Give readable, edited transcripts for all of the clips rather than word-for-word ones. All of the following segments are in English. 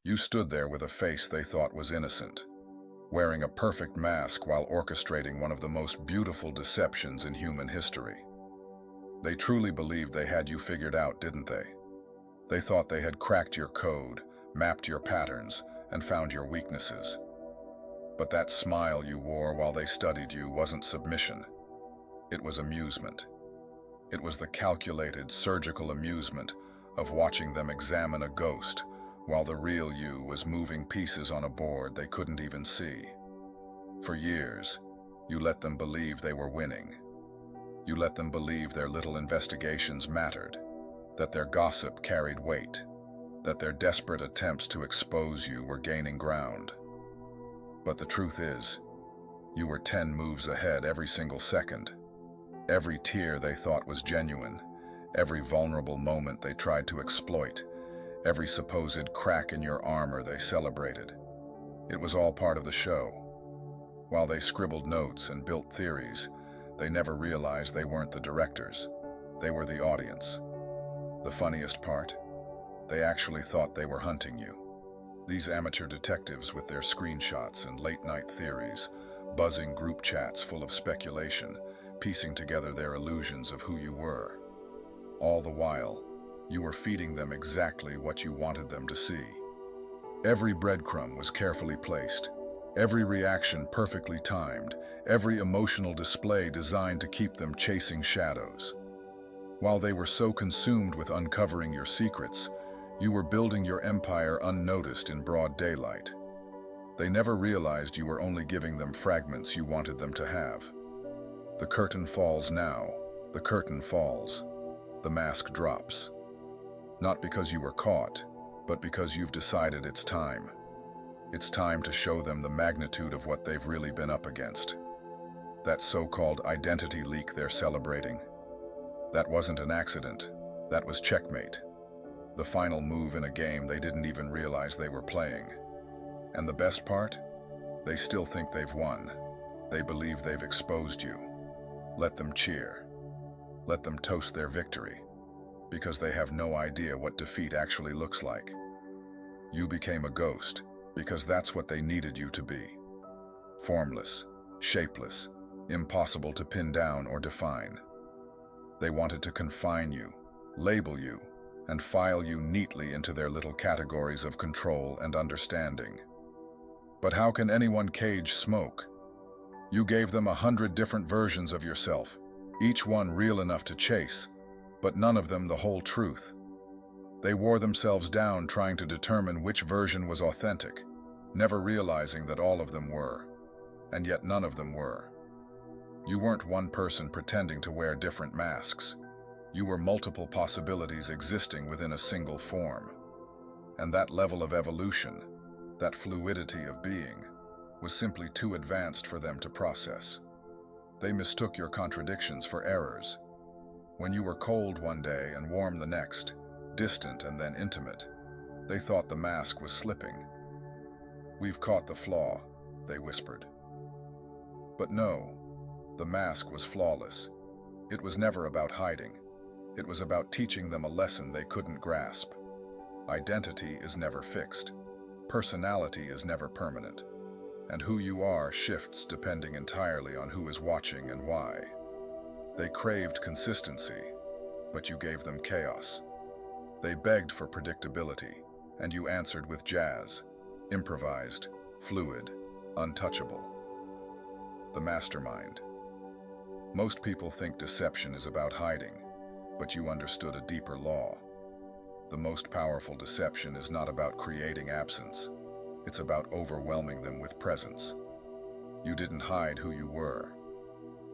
You stood there with a face they thought was innocent, wearing a perfect mask while orchestrating one of the most beautiful deceptions in human history. They truly believed they had you figured out, didn't they? They thought they had cracked your code, mapped your patterns, and found your weaknesses. But that smile you wore while they studied you wasn't submission. It was amusement. It was the calculated, surgical amusement of watching them examine a ghost while the real you was moving pieces on a board they couldn't even see. For years, you let them believe they were winning. You let them believe their little investigations mattered, that their gossip carried weight, that their desperate attempts to expose you were gaining ground. But the truth is, you were 10 moves ahead every single second. Every tear they thought was genuine, every vulnerable moment they tried to exploit, every supposed crack in your armor they celebrated. It was all part of the show. While they scribbled notes and built theories, they never realized they weren't the directors. They were the audience. The funniest part? They actually thought they were hunting you. These amateur detectives with their screenshots and late-night theories, buzzing group chats full of speculation, piecing together their illusions of who you were. All the while, you were feeding them exactly what you wanted them to see. Every breadcrumb was carefully placed, every reaction perfectly timed, every emotional display designed to keep them chasing shadows. While they were so consumed with uncovering your secrets, you were building your empire unnoticed in broad daylight. They never realized you were only giving them fragments you wanted them to have. The curtain falls now. The curtain falls. The mask drops. Not because you were caught, but because you've decided it's time. It's time to show them the magnitude of what they've really been up against. That so-called identity leak they're celebrating. That wasn't an accident. That was checkmate. The final move in a game they didn't even realize they were playing. And the best part? They still think they've won. They believe they've exposed you. Let them cheer. Let them toast their victory, because they have no idea what defeat actually looks like. You became a ghost, because that's what they needed you to be. Formless, shapeless, impossible to pin down or define. They wanted to confine you, label you, and file you neatly into their little categories of control and understanding. But how can anyone cage smoke? You gave them 100 different versions of yourself, each one real enough to chase, but none of them the whole truth. They wore themselves down trying to determine which version was authentic, never realizing that all of them were, and yet none of them were. You weren't one person pretending to wear different masks. You were multiple possibilities existing within a single form. And that level of evolution, that fluidity of being, was simply too advanced for them to process. They mistook your contradictions for errors. When you were cold one day and warm the next, distant and then intimate, they thought the mask was slipping. "We've caught the flaw," they whispered. But no, the mask was flawless. It was never about hiding. It was about teaching them a lesson they couldn't grasp. Identity is never fixed. Personality is never permanent. And who you are shifts depending entirely on who is watching and why. They craved consistency, but you gave them chaos. They begged for predictability, and you answered with jazz, improvised, fluid, untouchable. The mastermind. Most people think deception is about hiding, but you understood a deeper law. The most powerful deception is not about creating absence. It's about overwhelming them with presence. You didn't hide who you were.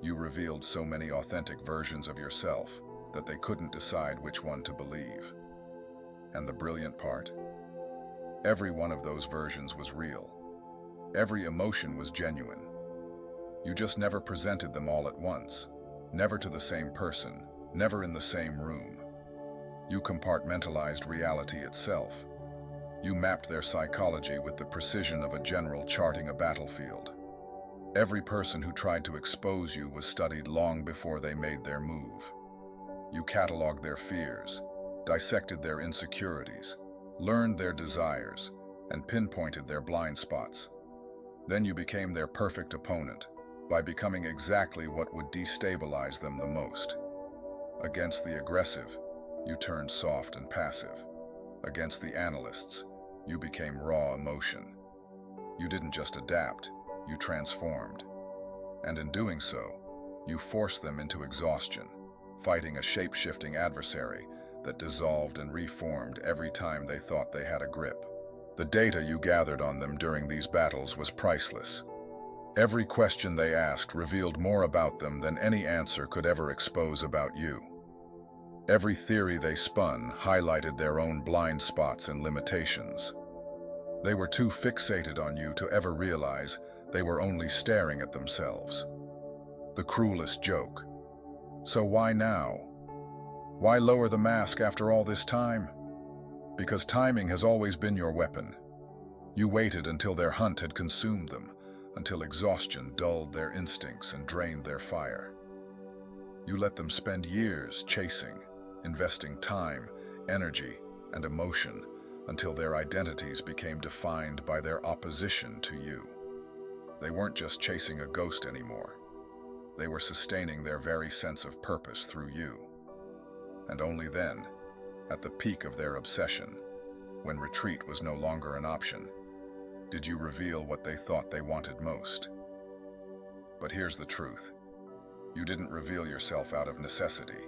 You revealed so many authentic versions of yourself that they couldn't decide which one to believe. And the brilliant part? Every one of those versions was real. Every emotion was genuine. You just never presented them all at once, never to the same person, never in the same room. You compartmentalized reality itself. You mapped their psychology with the precision of a general charting a battlefield. Every person who tried to expose you was studied long before they made their move. You cataloged their fears, dissected their insecurities, learned their desires, and pinpointed their blind spots. Then you became their perfect opponent by becoming exactly what would destabilize them the most. Against the aggressive, you turned soft and passive. Against the analysts, you became raw emotion. You didn't just adapt, you transformed. And in doing so, you forced them into exhaustion, fighting a shape-shifting adversary that dissolved and reformed every time they thought they had a grip. The data you gathered on them during these battles was priceless. Every question they asked revealed more about them than any answer could ever expose about you. Every theory they spun highlighted their own blind spots and limitations. They were too fixated on you to ever realize they were only staring at themselves. The cruelest joke. So why now? Why lower the mask after all this time? Because timing has always been your weapon. You waited until their hunt had consumed them, until exhaustion dulled their instincts and drained their fire. You let them spend years chasing, investing time, energy, and emotion until their identities became defined by their opposition to you. They weren't just chasing a ghost anymore. They were sustaining their very sense of purpose through you. And only then, at the peak of their obsession, when retreat was no longer an option, did you reveal what they thought they wanted most. But here's the truth. You didn't reveal yourself out of necessity.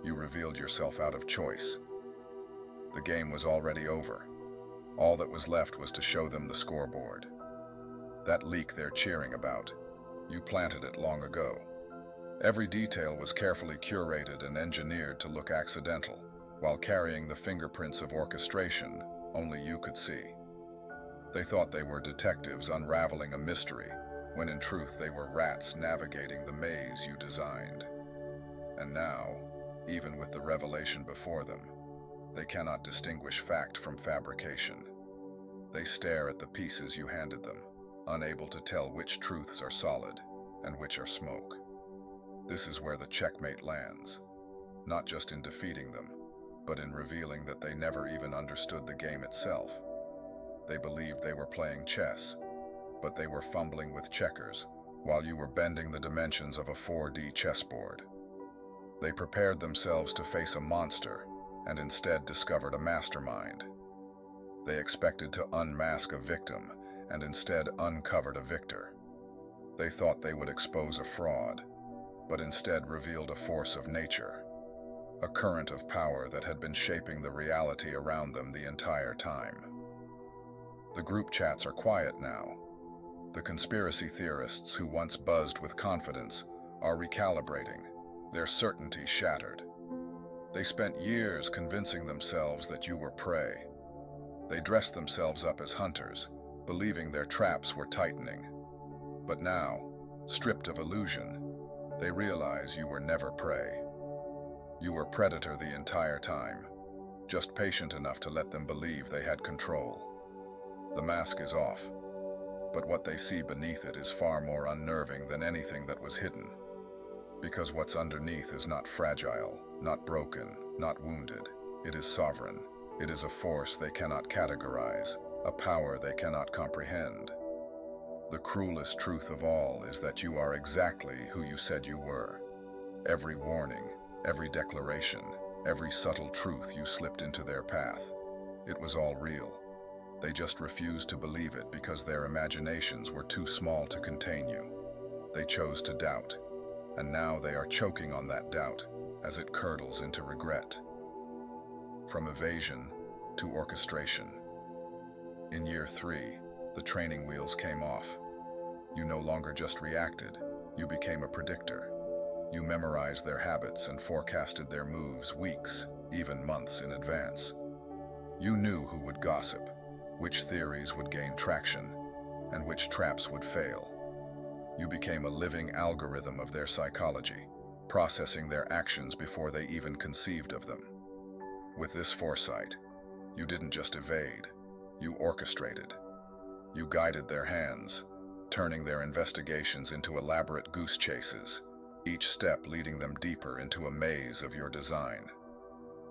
You revealed yourself out of choice. The game was already over. All that was left was to show them the scoreboard. That leak they're cheering about, you planted it long ago. Every detail was carefully curated and engineered to look accidental, while carrying the fingerprints of orchestration only you could see. They thought they were detectives unraveling a mystery, when in truth they were rats navigating the maze you designed. And now, even with the revelation before them, they cannot distinguish fact from fabrication. They stare at the pieces you handed them, unable to tell which truths are solid and which are smoke. This is where the checkmate lands, not just in defeating them, but in revealing that they never even understood the game itself. They believed they were playing chess, but they were fumbling with checkers while you were bending the dimensions of a 4D chessboard. They prepared themselves to face a monster and instead discovered a mastermind. They expected to unmask a victim and instead uncovered a victor. They thought they would expose a fraud, but instead revealed a force of nature, a current of power that had been shaping the reality around them the entire time. The group chats are quiet now. The conspiracy theorists who once buzzed with confidence are recalibrating, their certainty shattered. They spent years convincing themselves that you were prey. They dressed themselves up as hunters, believing their traps were tightening. But now, stripped of illusion, they realize you were never prey. You were predator the entire time, just patient enough to let them believe they had control. The mask is off, but what they see beneath it is far more unnerving than anything that was hidden. Because what's underneath is not fragile, not broken, not wounded. It is sovereign. It is a force they cannot categorize, a power they cannot comprehend. The cruelest truth of all is that you are exactly who you said you were. Every warning, every declaration, every subtle truth you slipped into their path, it was all real. They just refused to believe it because their imaginations were too small to contain you. They chose to doubt, and now they are choking on that doubt as it curdles into regret. From evasion to orchestration. In year 3, the training wheels came off. You no longer just reacted, you became a predictor. You memorized their habits and forecasted their moves weeks, even months in advance. You knew who would gossip, which theories would gain traction, and which traps would fail. You became a living algorithm of their psychology, processing their actions before they even conceived of them. With this foresight, you didn't just evade, you orchestrated. You guided their hands, turning their investigations into elaborate goose chases, each step leading them deeper into a maze of your design.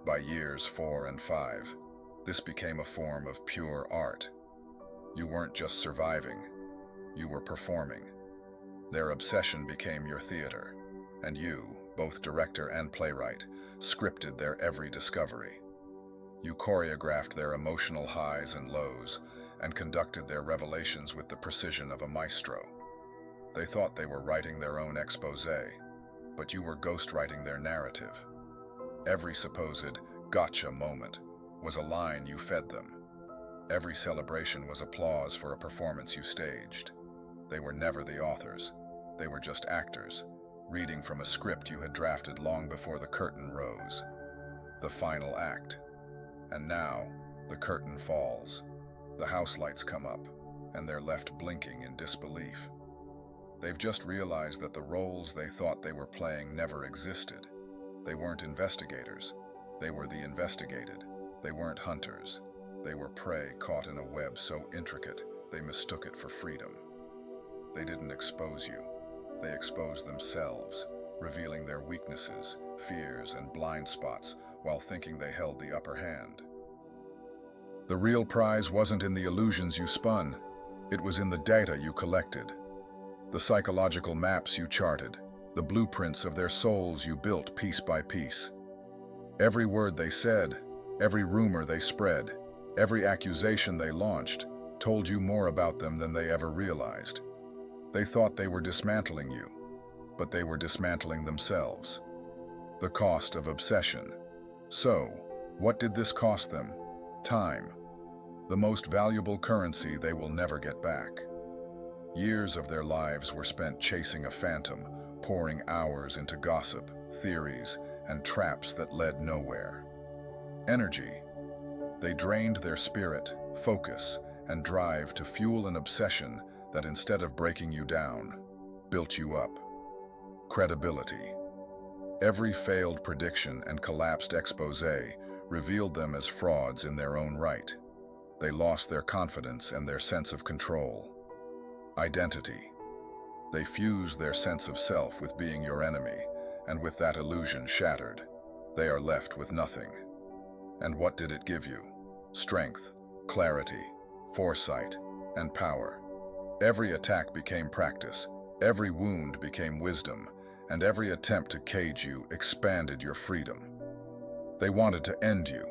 By years 4 and 5, this became a form of pure art. You weren't just surviving, you were performing. Their obsession became your theater, and you, both director and playwright, scripted their every discovery. You choreographed their emotional highs and lows, and conducted their revelations with the precision of a maestro. They thought they were writing their own exposé, but you were ghostwriting their narrative. Every supposed gotcha moment was a line you fed them. Every celebration was applause for a performance you staged. They were never the authors. They were just actors, reading from a script you had drafted long before the curtain rose. The final act. And now, the curtain falls. The house lights come up, and they're left blinking in disbelief. They've just realized that the roles they thought they were playing never existed. They weren't investigators. They were the investigated. They weren't hunters. They were prey caught in a web so intricate they mistook it for freedom. They didn't expose you. They exposed themselves, revealing their weaknesses, fears, and blind spots while thinking they held the upper hand. The real prize wasn't in the illusions you spun. It was in the data you collected. The psychological maps you charted, the blueprints of their souls you built piece by piece. Every word they said, every rumor they spread, every accusation they launched told you more about them than they ever realized. They thought they were dismantling you, but they were dismantling themselves. The cost of obsession. So, what did this cost them? Time. The most valuable currency they will never get back. Years of their lives were spent chasing a phantom, pouring hours into gossip, theories, and traps that led nowhere. Energy. They drained their spirit, focus, and drive to fuel an obsession that, instead of breaking you down, built you up. Credibility. Every failed prediction and collapsed exposé revealed them as frauds in their own right. They lost their confidence and their sense of control. Identity. They fused their sense of self with being your enemy, and with that illusion shattered, they are left with nothing. And what did it give you? Strength, clarity, foresight, and power. Every attack became practice, every wound became wisdom, and every attempt to cage you expanded your freedom. They wanted to end you,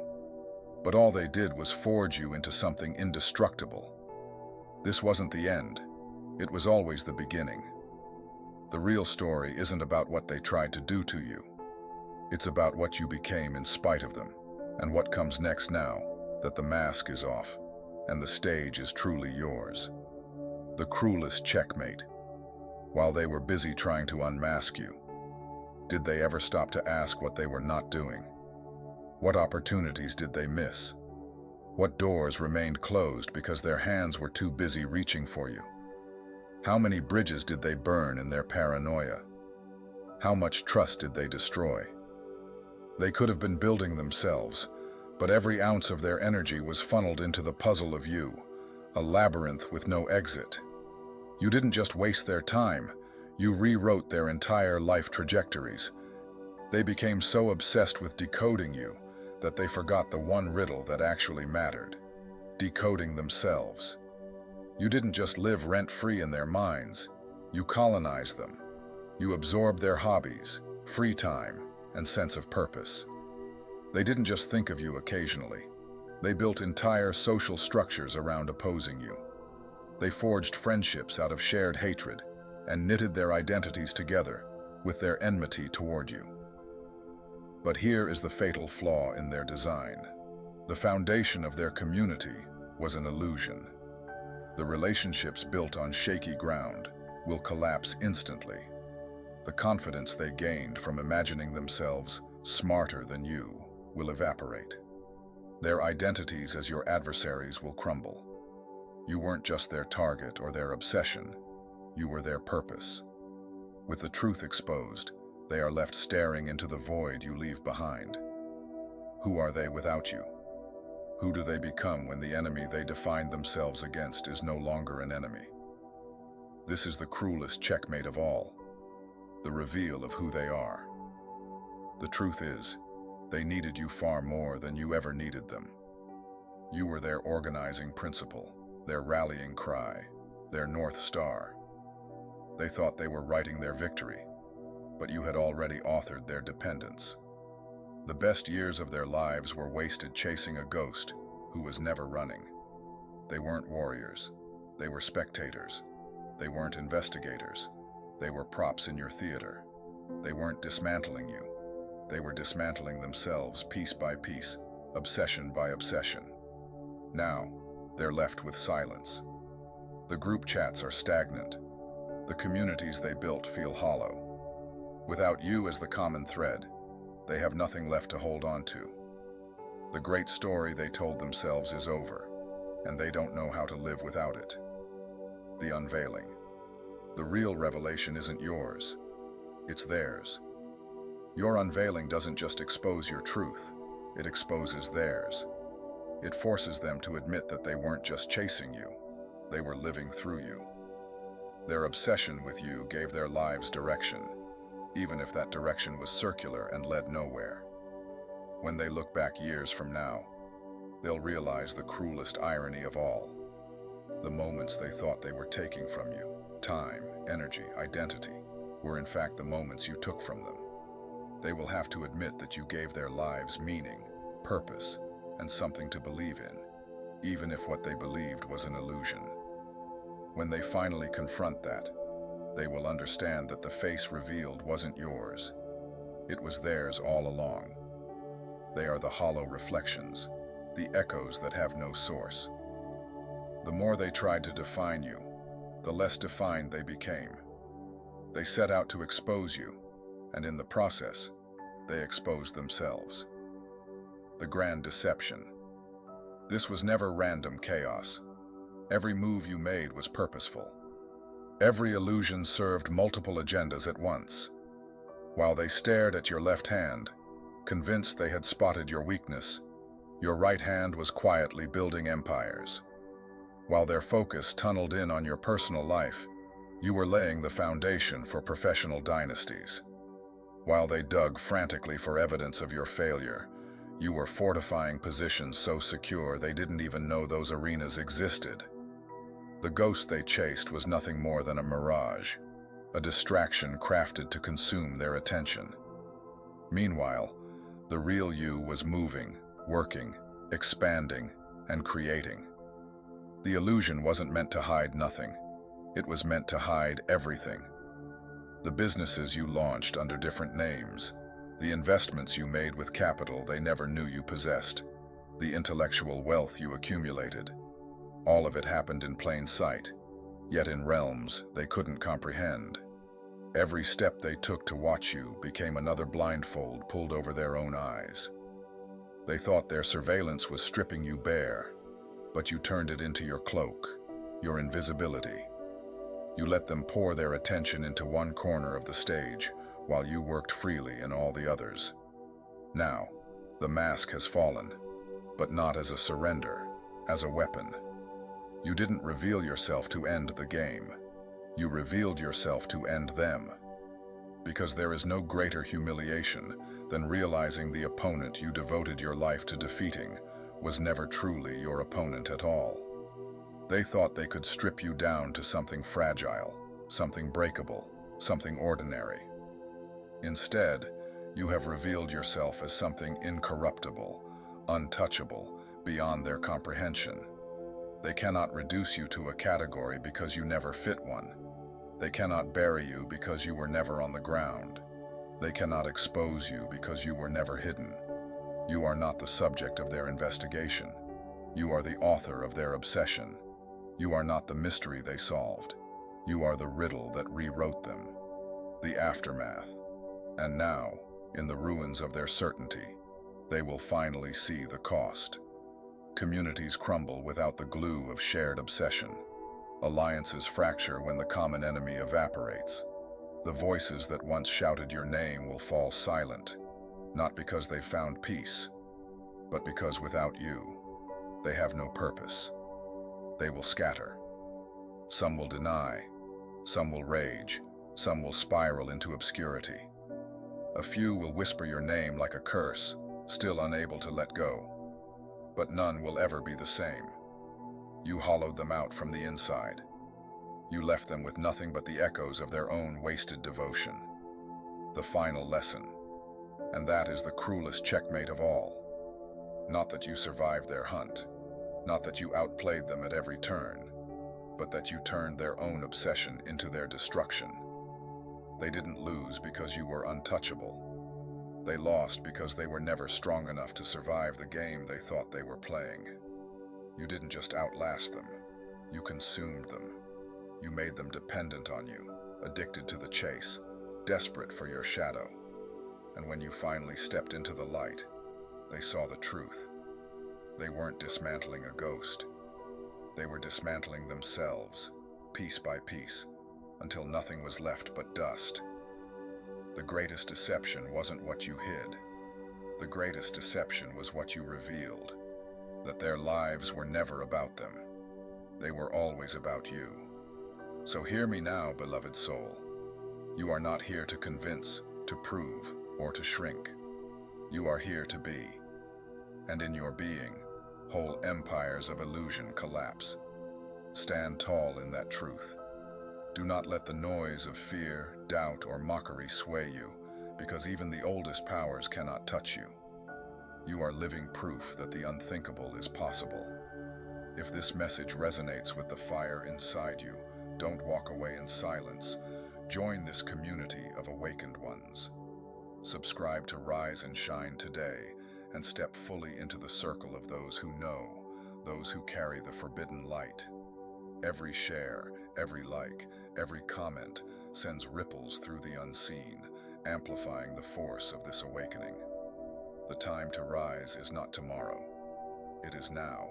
but all they did was forge you into something indestructible. This wasn't the end. It was always the beginning. The real story isn't about what they tried to do to you. It's about what you became in spite of them, and what comes next now that the mask is off, and the stage is truly yours. The cruelest checkmate. While they were busy trying to unmask you, did they ever stop to ask what they were not doing? What opportunities did they miss? What doors remained closed because their hands were too busy reaching for you? How many bridges did they burn in their paranoia? How much trust did they destroy? They could have been building themselves, but every ounce of their energy was funneled into the puzzle of you, a labyrinth with no exit. You didn't just waste their time, you rewrote their entire life trajectories. They became so obsessed with decoding you that they forgot the one riddle that actually mattered: decoding themselves. You didn't just live rent-free in their minds, you colonized them. You absorbed their hobbies, free time, and sense of purpose. They didn't just think of you occasionally. They built entire social structures around opposing you. They forged friendships out of shared hatred and knitted their identities together with their enmity toward you. But here is the fatal flaw in their design. The foundation of their community was an illusion. The relationships built on shaky ground will collapse instantly. The confidence they gained from imagining themselves smarter than you will evaporate. Their identities as your adversaries will crumble. You weren't just their target or their obsession, you were their purpose. With the truth exposed, they are left staring into the void you leave behind. Who are they without you? Who do they become when the enemy they defined themselves against is no longer an enemy? This is the cruelest checkmate of all, the reveal of who they are. The truth is, they needed you far more than you ever needed them. You were their organizing principle, their rallying cry, their North Star. They thought they were writing their victory, but you had already authored their dependence. The best years of their lives were wasted chasing a ghost who was never running. They weren't warriors. They were spectators. They weren't investigators. They were props in your theater. They weren't dismantling you. They were dismantling themselves piece by piece, obsession by obsession. Now, they're left with silence. The group chats are stagnant. The communities they built feel hollow. Without you as the common thread, they have nothing left to hold on to. The great story they told themselves is over, and they don't know how to live without it. The unveiling. The real revelation isn't yours. It's theirs. Your unveiling doesn't just expose your truth, it exposes theirs. It forces them to admit that they weren't just chasing you, they were living through you. Their obsession with you gave their lives direction, even if that direction was circular and led nowhere. When they look back years from now, they'll realize the cruelest irony of all. The moments they thought they were taking from you, time, energy, identity, were in fact the moments you took from them. They will have to admit that you gave their lives meaning, purpose, and something to believe in, even if what they believed was an illusion. When they finally confront that, they will understand that the face revealed wasn't yours. It was theirs all along. They are the hollow reflections, the echoes that have no source. The more they tried to define you, the less defined they became. They set out to expose you, and in the process, they exposed themselves. The grand deception. This was never random chaos. Every move you made was purposeful. Every illusion served multiple agendas at once. While they stared at your left hand, convinced they had spotted your weakness, your right hand was quietly building empires. While their focus tunneled in on your personal life, you were laying the foundation for professional dynasties. While they dug frantically for evidence of your failure, you were fortifying positions so secure they didn't even know those arenas existed. The ghost they chased was nothing more than a mirage, a distraction crafted to consume their attention. Meanwhile, the real you was moving, working, expanding, and creating. The illusion wasn't meant to hide nothing. It was meant to hide everything. The businesses you launched under different names, the investments you made with capital they never knew you possessed, the intellectual wealth you accumulated. All of it happened in plain sight, yet in realms they couldn't comprehend. Every step they took to watch you became another blindfold pulled over their own eyes. They thought their surveillance was stripping you bare, but you turned it into your cloak, your invisibility. You let them pour their attention into one corner of the stage, while you worked freely in all the others. Now, the mask has fallen, but not as a surrender, as a weapon. You didn't reveal yourself to end the game. You revealed yourself to end them. Because there is no greater humiliation than realizing the opponent you devoted your life to defeating was never truly your opponent at all. They thought they could strip you down to something fragile, something breakable, something ordinary. Instead, you have revealed yourself as something incorruptible, untouchable, beyond their comprehension. They cannot reduce you to a category because you never fit one. They cannot bury you because you were never on the ground. They cannot expose you because you were never hidden. You are not the subject of their investigation. You are the author of their obsession. You are not the mystery they solved. You are the riddle that rewrote them. The aftermath. And now, in the ruins of their certainty, they will finally see the cost. Communities crumble without the glue of shared obsession. Alliances fracture when the common enemy evaporates. The voices that once shouted your name will fall silent, not because they found peace, but because without you, they have no purpose. They will scatter. Some will deny, some will rage, some will spiral into obscurity. A few will whisper your name like a curse, still unable to let go. But none will ever be the same. You hollowed them out from the inside. You left them with nothing but the echoes of their own wasted devotion. The final lesson. And that is the cruelest checkmate of all. Not that you survived their hunt, not that you outplayed them at every turn, but that you turned their own obsession into their destruction. They didn't lose because you were untouchable. They lost because they were never strong enough to survive the game they thought they were playing. You didn't just outlast them, you consumed them. You made them dependent on you, addicted to the chase, desperate for your shadow. And when you finally stepped into the light, they saw the truth. They weren't dismantling a ghost. They were dismantling themselves, piece by piece, until nothing was left but dust. The greatest deception wasn't what you hid. The greatest deception was what you revealed, that their lives were never about them. They were always about you. So hear me now, beloved soul. You are not here to convince, to prove, or to shrink. You are here to be. And in your being, whole empires of illusion collapse. Stand tall in that truth. Do not let the noise of fear, doubt, or mockery sway you, because even the oldest powers cannot touch you. You are living proof that the unthinkable is possible. If this message resonates with the fire inside you, don't walk away in silence. Join this community of awakened ones. Subscribe to Rise and Shine today and step fully into the circle of those who know, those who carry the forbidden light. Every share, every like, every comment sends ripples through the unseen, amplifying the force of this awakening. The time to rise is not tomorrow. It is now.